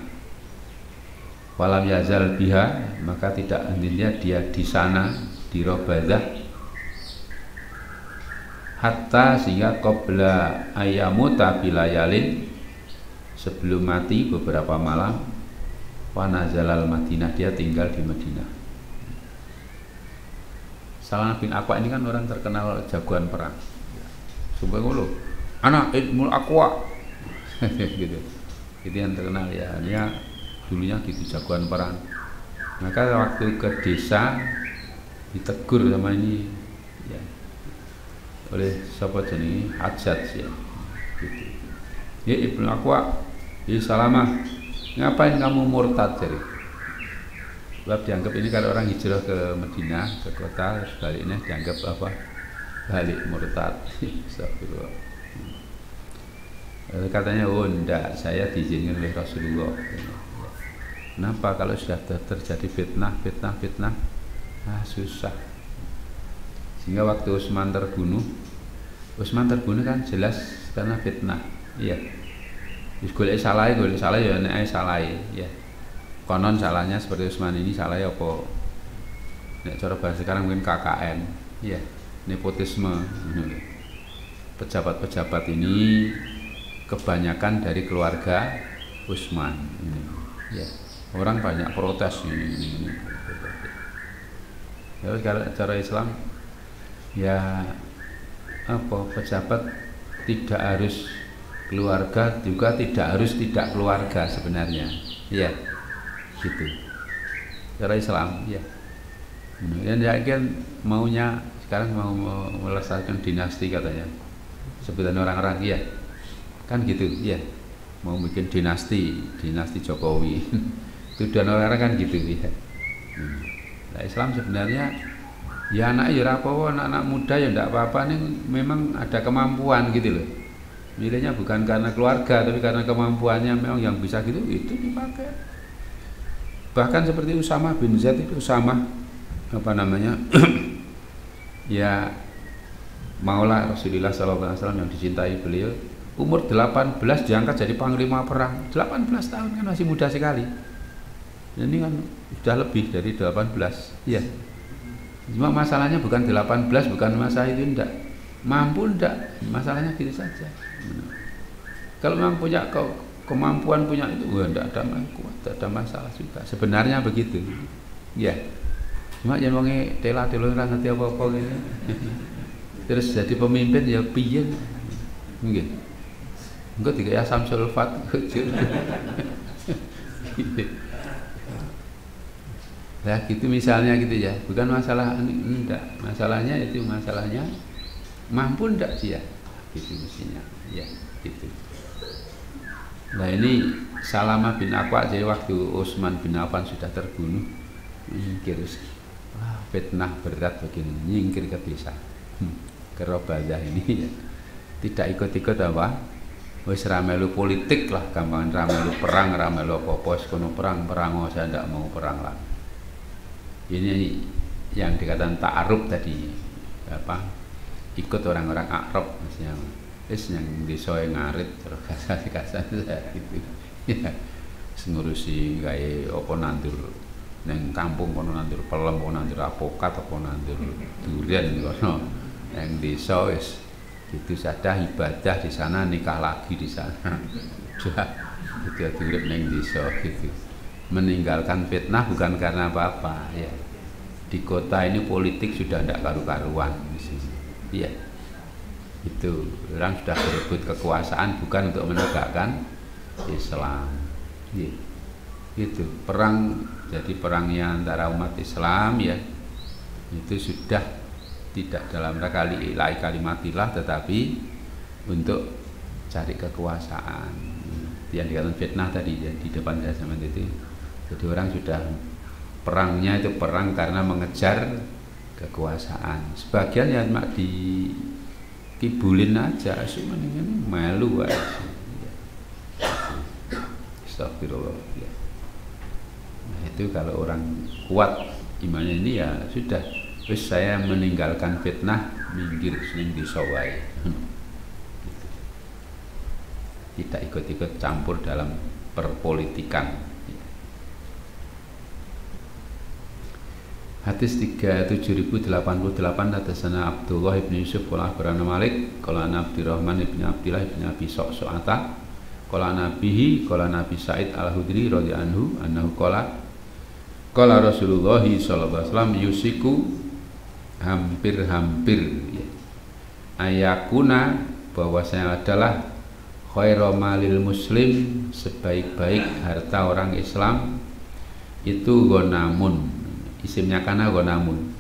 Walam yazal biha, maka tidak hentinya dia di sana, di Rabadah, hatta, sehingga qabla ayamuta bilayalin, sebelum mati beberapa malam, wa nazalal Madinah, dia tinggal di Madinah. Salamah bin Aqwa ini kan orang terkenal jagoan perang. Sumpah ngono, anak Ibnul Aqwa, gitu. Itu yang terkenal ya. Dia dulunya gitu, jagoan perang. Maka waktu ke desa ditegur sama ini, ya, oleh siapa jenis Hajjaj, ya, gitu. Ya Ibnul Aqwa, ya Salamah, ngapain kamu murtad? Jadi sebab dianggap ini kalau orang hijrah ke Madinah, ke kota, sebaliknya dianggap apa? Balik murtad. Astagfirullah. Katanya, oh enggak, saya diizinkan oleh Rasulullah. Kenapa? Kalau sudah terjadi fitnah, susah. Sehingga waktu Utsman terbunuh kan jelas karena fitnah. Iya. Golek salah ya nek salah ya. Konon salahnya seperti Utsman ini salah ya apa? Nek cara bahasa sekarang mungkin KKN, ya, nepotisme. Pejabat-pejabat ini kebanyakan dari keluarga Utsman ini, ya. Orang banyak protes ini. Ya, kalau cara Islam, ya apa, pejabat tidak harus keluarga, juga tidak harus tidak keluarga sebenarnya, ya. Gitu cara Islam, ya. Kemudian yakin maunya sekarang mau melestarikan dinasti katanya, sebutan orang-orang, ya kan gitu, ya, mau bikin dinasti Jokowi. Tujuan orang-orang kan gitu, ya. Nah, Islam sebenarnya ya anak ya apa, anak-anak muda ya enggak apa-apa nih, memang ada kemampuan gitu loh. Milihnya bukan karena keluarga, tapi karena kemampuannya memang yang bisa gitu, itu dipakai. Bahkan seperti Usamah bin Zaid itu, Usamah apa namanya ya maula Rasulullah SAW yang dicintai beliau, umur 18 diangkat jadi panglima perang. 18 tahun kan masih muda sekali. Ini kan sudah lebih dari 18, ya. Cuma masalahnya bukan 18, bukan masalah itu, enggak mampu, enggak, masalahnya gitu saja. Kalau memang punya kemampuan, punya itu, enggak ada masalah juga. Sebenarnya begitu, ya. Cuma jangan wonge tela-telo ora ngerti apa-apa gitu. Terus jadi pemimpin ya piye? Nggih. Engko dikaya asam sulfat. Nah gitu misalnya gitu ya, bukan masalah enggak, masalahnya itu masalahnya mampu enggak dia, gitu mestinya, ya gitu. Nah ini Salamah bin Aqwa, jadi waktu Utsman bin Affan sudah terbunuh, nyingkir, fitnah berat begini, nyingkir ke desa, ke Rabadah ini, ya. Tidak ikut-ikut apa, wis ramelu politik lah, gampangan ramelu perang, ramelu apa-apa, sekono perang, oh saya tidak mau perang lah. Ini yang dikatakan ta'aruf tadi, apa, ikut orang-orang Arab misalnya, yang desa ngarit terus kasar gitu, ya, ngurusi kayak apa nandur neng kampung, kono nandur pelem, kono nandur apokat, apa nandur durian, kono yang desa wis gitu saja, ibadah di sana, nikah lagi di sana, sudah itu urip neng desa gitu. Meninggalkan fitnah bukan karena apa-apa, ya. Di kota ini politik sudah tidak karu-karuan, iya. Itu orang sudah berebut kekuasaan bukan untuk menegakkan Islam, ya. Itu perang, jadi perangnya antara umat Islam, ya, itu sudah tidak dalam rangka lillahi kalimatillah, tetapi untuk cari kekuasaan. Yang dikatakan fitnah tadi ya, di depan saya sama itu. Jadi orang sudah perangnya itu perang karena mengejar kekuasaan. Sebagian ya mak dikibulin aja, cuma ini malu aja. Astagfirullah. Ya. Nah, itu kalau orang kuat imannya ini ya sudah, terus saya meninggalkan fitnah, minggir sening disawai. Tidak ikut-ikut campur dalam perpolitikan. Hadis 37088 hadasana Abdullah ibn Yusuf qala akhbarana Malik qala Abdurrahman ibn Abdillah ibn Abi Sa'sa'ata qala nabihi qala Nabi Sa'id Al-Hudri radhiyallahu anhu qala Rasulullah sallallahu alaihi wasallam yusiku hampir-hampir ya. Ayakuna bahwasanya adalah khairu malil muslim, sebaik-baik harta orang Islam itu gonamun, isimnya kana gonamun,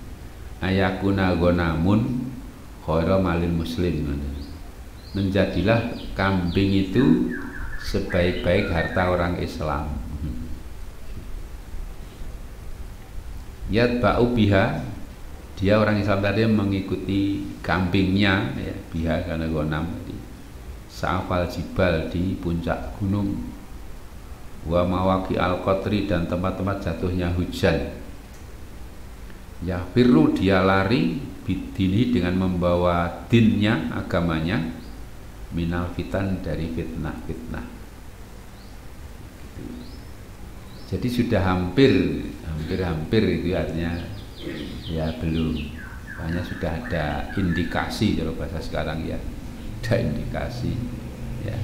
ayakuna gonamun khairu malil muslim, menjadilah kambing itu sebaik-baik harta orang Islam. Yatba'u biha, dia orang Islam tadi mengikuti kambingnya ya, biha karena gonam tadi. Sa'afal jibal, di puncak gunung, wa mawaki al-qatri, dan tempat-tempat jatuhnya hujan. Ya firru, dia lari bidini, dengan membawa dinnya, agamanya, minal fitan, dari fitnah-fitnah. Jadi sudah hampir itu artinya ya belum, hanya sudah ada indikasi kalau bahasa sekarang ya, ada indikasi ya,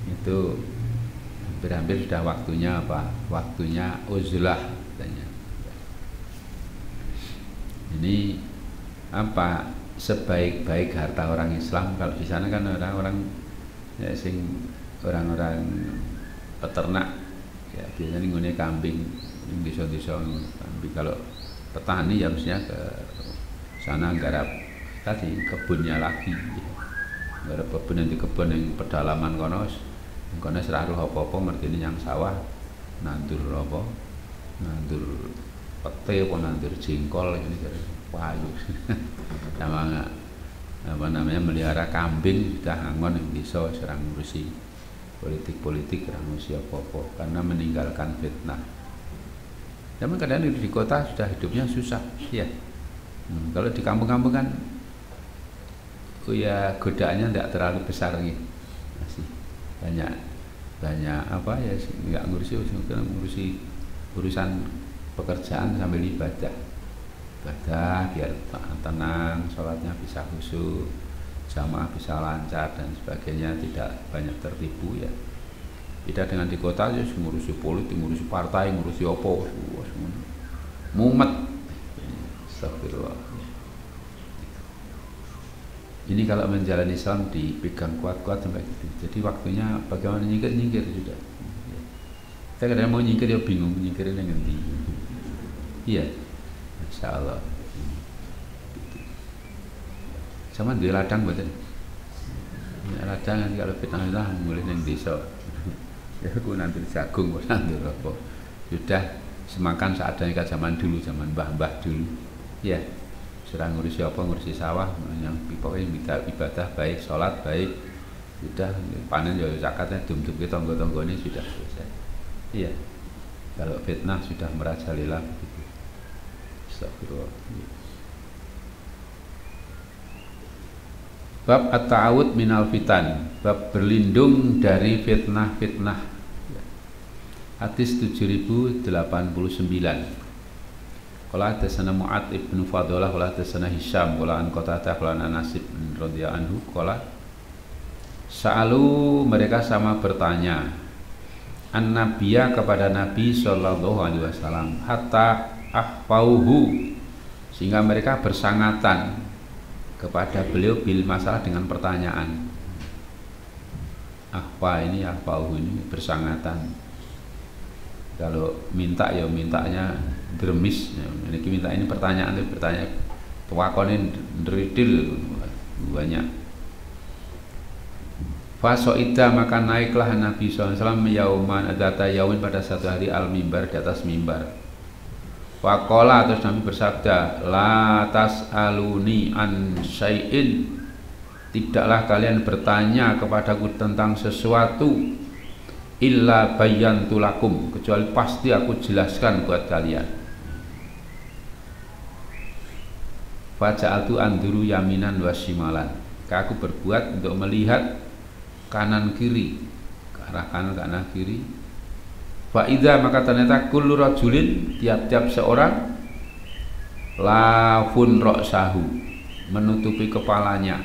itu hampir sudah waktunya apa? Waktunya uzlah katanya. Ini apa? Sebaik-baik harta orang Islam. Kalau di sana kan orang-orang ya, orang-orang peternak ya, biasanya ngene kambing, desa-desa kambing. Kalau petani ya mestinya ke sana garap tadi kebunnya lagi ya. Garap kebun, nanti kebun yang pedalaman kono seraruh apa-apa ngertine yang sawah nandur apa, nandur pete apa nandur jengkol ini payu. Sama apa namanya melihara kambing sudah angon yang desa serang ngurusi politik-politik, ngurusi apa-apa karena meninggalkan fitnah. Zaman kadang di kota sudah hidupnya susah ya. Kalau di kampung-kampung kan ya godaannya tidak terlalu besar gitu. Masih banyak apa ya, nggak ngurusi urusan pekerjaan sambil ibadah biar tenang, sholatnya bisa khusyuk, jamaah bisa lancar dan sebagainya, tidak banyak tertipu ya. Beda dengan di kota ya, ngurusi politik, ngurusi partai, ngurusi opo, mumet. Astagfirullah. Ini kalau menjalani Islam dipegang kuat-kuat sampai gitu. Jadi waktunya bagaimana nyingkir sudah. Saya kadang mau nyingkir ya bingung nyingkirin yang ngendi. Iya, insya Allah. Sama di ladang betul. Ladang nanti kalau fitnah lah mulai yang desa. Ya aku nanti jagung, nanti apa. Sudah semakan seadanya zaman dulu, zaman mbah-mbah dulu. Ya. Serang ngurusi apa, ngurusi sawah, yang pokoknya ibadah baik, sholat baik, sudah panen ya zakatnya, dum-dumnya tonggo-tonggo ini sudah selesai. Iya, kalau fitnah sudah merajalela begitu. Astagfirullah. Bab at-ta'awud minal fitan, bab berlindung dari fitnah-fitnah. Hadis 7089. Qala hadatsana Mu'ad ibn Fadalah qala hadatsana Hisyam qala an Qatadah qala Anas bin radhiyallahu anhu qala sa'alu, mereka sama bertanya an nabiyya, kepada Nabi sallallahu alaihi wasallam, hatta ahfauhu, sehingga mereka bersangatan kepada beliau bil masalah dengan pertanyaan. Ahfa ini, ahfauhu ini bersangatan. Kalau minta ya mintanya dremis. Ini minta ini pertanyaan tuakonin deridil banyak. Fasoida maka naiklah Nabi SAW yauman adata yaumin pada satu hari al mimbar di atas mimbar. Waqala terus Nabi bersabda, la tas'aluni an syai'in, tidaklah kalian bertanya kepadaku tentang sesuatu illa bayyantu lakum, kecuali pasti aku jelaskan buat kalian. Faja'altu anduru yaminan wa shimalan, aku berbuat untuk melihat kanan kiri, ke arah kanan ke arah kiri. Fa idza maka ternyata kullu rajulin, tiap-tiap seorang, lafun ra'sahu, menutupi kepalanya,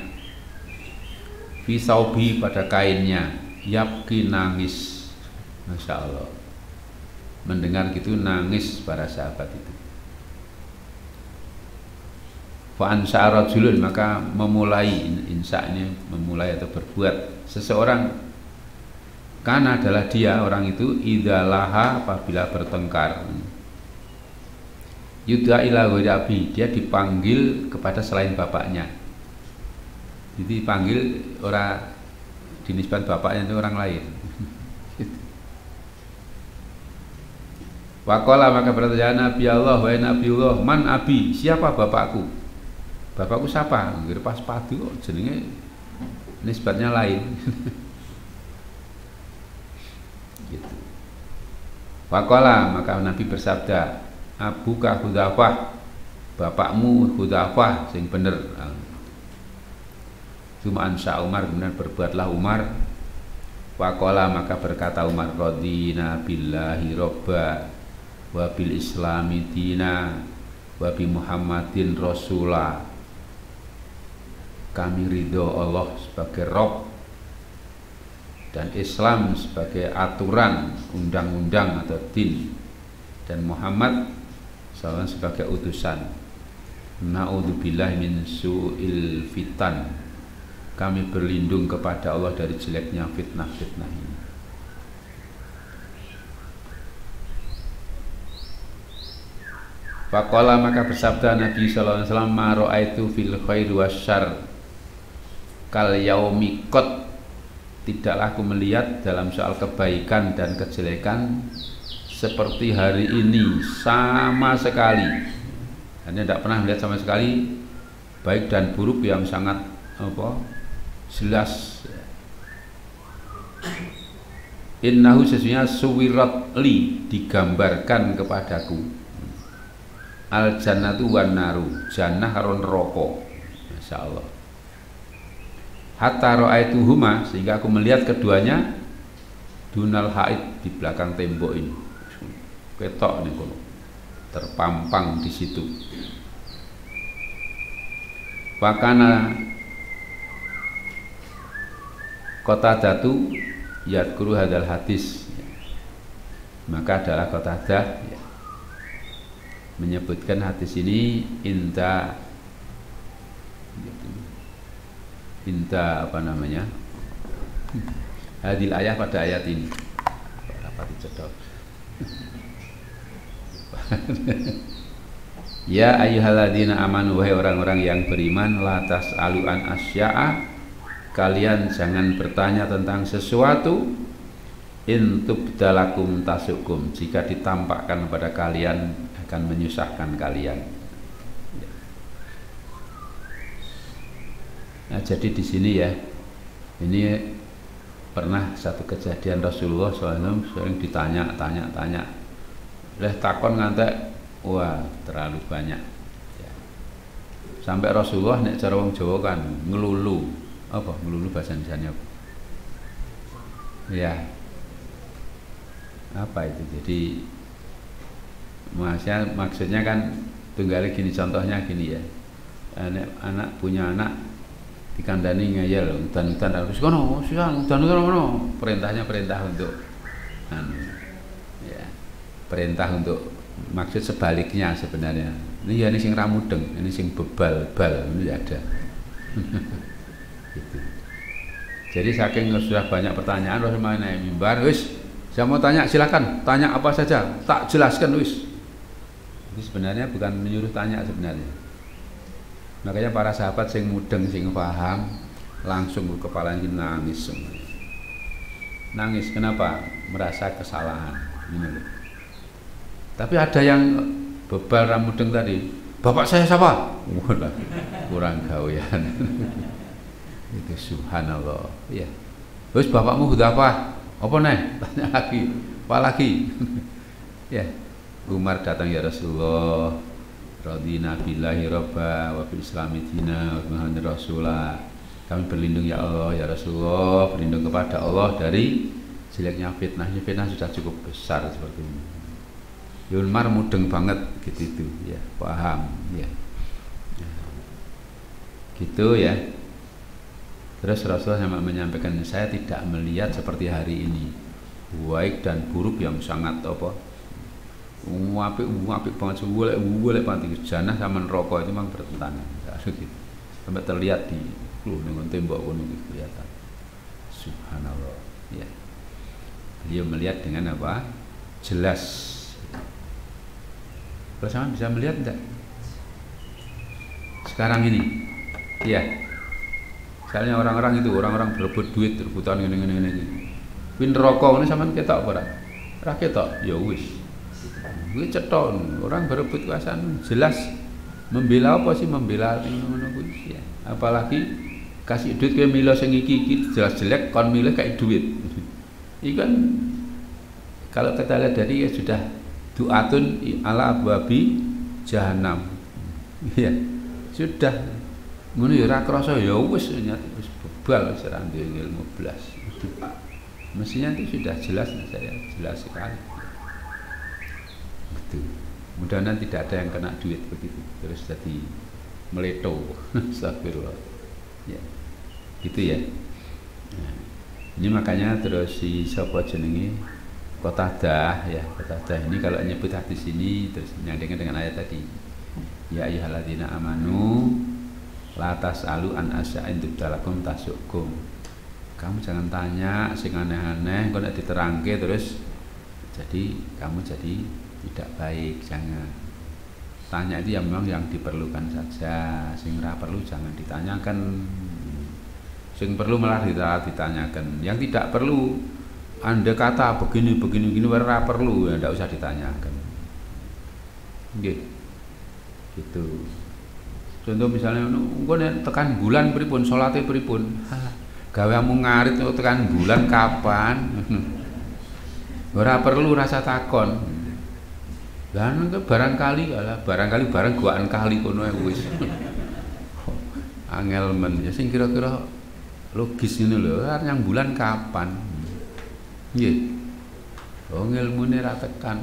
fi saubi pada kainnya, yabki nangis. Masya Allah, mendengar gitu nangis para sahabat itu. Fa ansa rajulun maka memulai, insya ini memulai atau berbuat seseorang, karena adalah dia orang itu idalaha apabila bertengkar, yudha ila ghairi abi, dia dipanggil kepada selain bapaknya. Jadi dipanggil orang dinisbat bapaknya itu orang lain. Waqala maka bertanya Nabi Allah, wahai Nabi Allah, man abi, siapa bapakku? Bapakku siapa? Nggih pas padu kok jenenge nisbatnya lain. Gitu. Waqala maka Nabi bersabda, abuka Hudzafah, bapakmu Hudzafah sing bener. Cuma ansya Umar, kemudian berbuatlah Umar. Waqala maka berkata Umar, radina billahi robba wa bil islami dina wa bi Muhammadin rasulah. Kami ridho Allah sebagai Rob dan Islam sebagai aturan, undang-undang atau din, dan Muhammad SAW sebagai utusan. Na'udzubillah min su'il fitan, kami berlindung kepada Allah dari jeleknya fitnah-fitnah ini. Faqala maka bersabda Nabi sallallahu alaihi wasallam, ma ra'aitu fil khair wasyarr kal yaumi qad, tidaklah aku melihat dalam soal kebaikan dan kejelekan seperti hari ini sama sekali. Hanya tidak pernah melihat sama sekali baik dan buruk yang sangat jelas. Innahu sesungguhnya suwirat li, digambarkan kepadaku, al jannatu wan naru, jannah karo neraka. Masyaallah. Hatta ra'aituhuma, sehingga aku melihat keduanya dunal haid, di belakang tembok ini. Ketok nih kono, terpampang di situ. Pakana Qatadatu yadkuru hadal hadis, maka adalah Qatadah menyebutkan hadis ini inta apa namanya, hadil ayat, pada ayat ini apa dicedok. Ya ayyuhalladzina amanu, wahai orang-orang yang beriman, la tas'alu an asya'a, kalian jangan bertanya tentang sesuatu, in tubdalakum tasukum, jika ditampakkan kepada kalian akan menyusahkan kalian. Nah, jadi di sini ya, ini pernah satu kejadian Rasulullah SAW sering ditanya-tanya, oleh takon ngantek, wah terlalu banyak. Ya. Sampai Rasulullah nek cara wong Jawa kan ngelulu, apa ngelulu bahasa Indonesia apa? Ya, apa itu? Jadi maksudnya kan tunggal gini, contohnya gini ya, anak punya anak dikandani ngeyel, udan-udan harus kono, udan kono, perintahnya perintah untuk ya, perintah untuk, maksud sebaliknya sebenarnya. Ini ya, ini sing ramudeng, ini sing bebal-bal, ini ada. Gitu. Jadi saking sudah banyak pertanyaan, Rasulullah naik mimbar, wis, saya mau tanya silakan, tanya apa saja, tak jelaskan wis. Jadi sebenarnya bukan menyuruh tanya sebenarnya. Makanya para sahabat sing mudeng sing paham langsung ke kepala ini nangis semua. Nangis kenapa? Merasa kesalahan. Ini. Tapi ada yang bebal ramudeng tadi, bapak saya siapa? Wah, kurang gawean. Itu subhanallah. Ya. Terus bapakmu udah apa? Apa nih? Tanya lagi. Apa lagi? Ya. Umar datang, ya Rasulullah, radina billahi robba wa bil islami dina wa Muhammadin rasulah. Kami berlindung ya Allah, ya Rasulullah, berlindung kepada Allah dari jeleknya fitnah. Fitnah sudah cukup besar seperti ini. Umar mudeng banget gitu itu, ya, paham, ya. Gitu ya. Terus Rasulullah menyampaikan, saya tidak melihat seperti hari ini, baik dan buruk yang sangat apa? Apik banget, boleh panti jannah sama neraka itu memang bertentangan. Gitu. Sampai terlihat di dengan tembok itu kelihatan. Subhanallah. Ya. Beliau melihat dengan apa? Jelas. Bersama bisa melihat enggak? Sekarang ini. Iya. Misalnya orang-orang berebut duit, rebutan ngene. Kuwi neraka ngene sampean ketok apa ora? Ora ketok, ya wis. Kuwi cetok, orang berebut kekuasaan jelas membela apa sih, membela ngono kuwi ya. Apalagi kasih duit kowe milih sing iki jelas jelek kon milih kayak duit. Iki kan kalau kita lihat dari ya sudah du'atun ala abwabi jahanam. Iya. Sudah ngono ya ora krasa ya wis bebal ora ndek ilmu blas. Mestinya itu sudah jelas saya, jelas sekali. Betul. Mudah-mudahan tidak ada yang kena duit begitu terus jadi meleto. Astagfirullah. Ya. Gitu ya. Nah, ini makanya terus si sapa jenenge Qatadah ya, Qatadah ini kalau nyebut hadis ini terus menyandingkan dengan ayat tadi. Ya ayyuhalladzina amanu la tasalu an asya'in tubdalakum tasukum. Kamu jangan tanya sing aneh-aneh, kok nek diterangke terus jadi kamu jadi tidak baik. Jangan tanya itu yang memang yang diperlukan saja, sing ora perlu jangan ditanyakan, sing perlu malah ditanyakan, yang tidak perlu Anda kata begini ora perlu ya, tidak usah ditanyakan. Nggih. Gitu. Contoh misalnya engko nek tekan bulan pripun, salate pripun? Gaweamu ngarit tekan bulan kapan? Ora perlu rasa takon. Lah barangkali barang guaan kali kono wis. Angel men ya sing kira-kira logis ngene lho, yang bulan kapan? Nggih. Oh ngilmune ra tekan.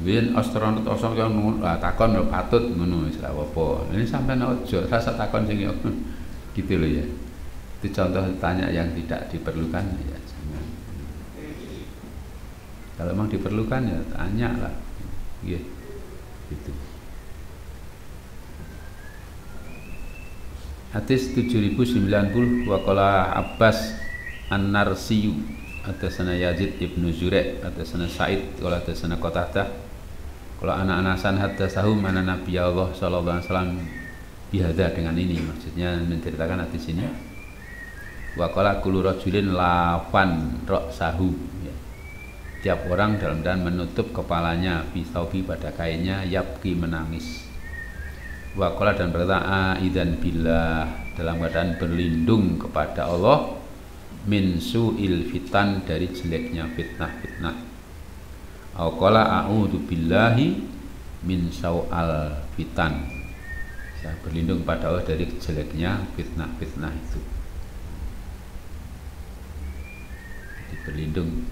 Biyen astronot takon lho patut ngono wis ra apa. Ini sampean aja rasa takon sing gitu lho ya. Itu contoh tanya yang tidak diperlukan ya jangan. Kalau memang diperlukan ya tanya lah. Iya. Gitu. Hadis 7090 wa qala Abbas An-Narsiyu atasana Yazid ibnu Zurek atasana Sa'id qala atasana Qatadah qala ana-anasan hadasahum ana Nabi Allah sallallahu alaihi wasallam bihada dengan ini maksudnya menceritakan hadis ini. Wa qala kullu rajulin lafan ra'sahu ya. Tiap orang dalam keadaan menutup kepalanya bisaubi pada kainnya yabki menangis. Wa qala dan berkata aidan billah dalam keadaan berlindung kepada Allah min su'il fitan dari jeleknya fitnah-fitnah. Au qala a'udzu billahi min sau'al fitan. Saya berlindung kepada Allah dari jeleknya fitnah-fitnah itu. Berlindung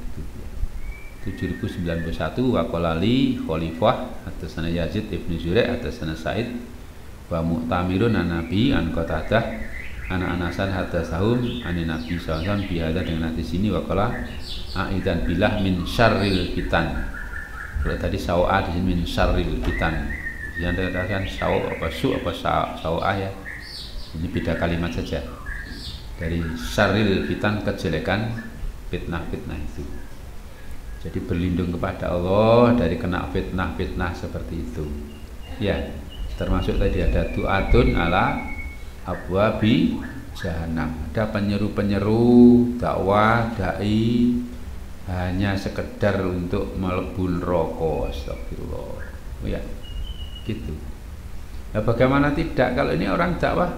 7091 wa qala li khalifah atasana Yazid ibnu Zurek atasana Sa'id wa mu'tamirun an nabi an Qatadah anak-anasan hadasahum an nabi sallallahu biada dengan hadis ini wa qala aidan bilah min syarril fitan. Kalau tadi sawa di sini min syarril fitan. Yang dikatakan sawa apa su apa sawa ya. Ini beda kalimat saja. Dari syarril fitan kejelekan fitnah-fitnah itu. Jadi berlindung kepada Allah dari kena fitnah-fitnah seperti itu. Ya, termasuk tadi ada du'atun ala abwabi jahanam. Ada penyeru-penyeru dakwah dai hanya sekedar untuk melebu neraka. Astagfirullah. Ya, gitu. Nah, bagaimana tidak kalau ini orang dakwah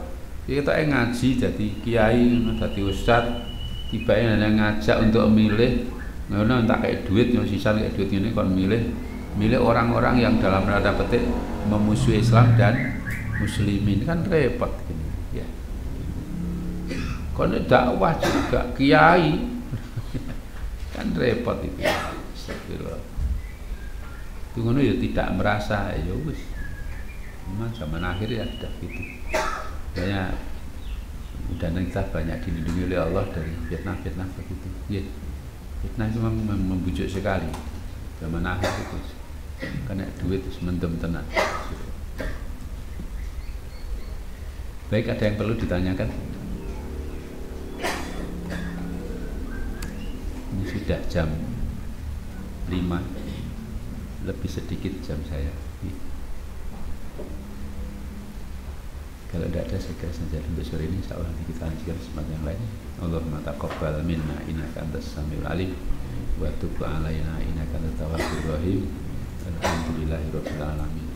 kita ngaji jadi kiai, jadi ustad, tiba-tiba ngajak untuk memilih, ngono tak kayak duit, yang sisa kayak duit ini kon milih orang-orang yang dalam tanda petik memusuhi Islam dan muslimin, kan repot gini, ya. Kon dakwah juga kiai, kan repot itu. Astagfirullah. Itu ngono ya tidak merasa ya wis. Memang zaman akhir ya sudah gitu. Banyak dan kita banyak dilindungi oleh Allah dari fitnah-fitnah begitu. Ya, fitnah itu memang membujuk sekali. Zaman akhir itu kena duit terus mendem tenang. Baik, ada yang perlu ditanyakan? Ini sudah jam 5, lebih sedikit jam saya. Kalau tidak ada segera saja untuk sore ini, insyaallah nanti kita lanjutkan kesempatan yang lain. Allahumma taqabbal minna innaka antas samiul alim wa tub alaina innaka antat tawwabur rahim. Alhamdulillahirabbil alamin.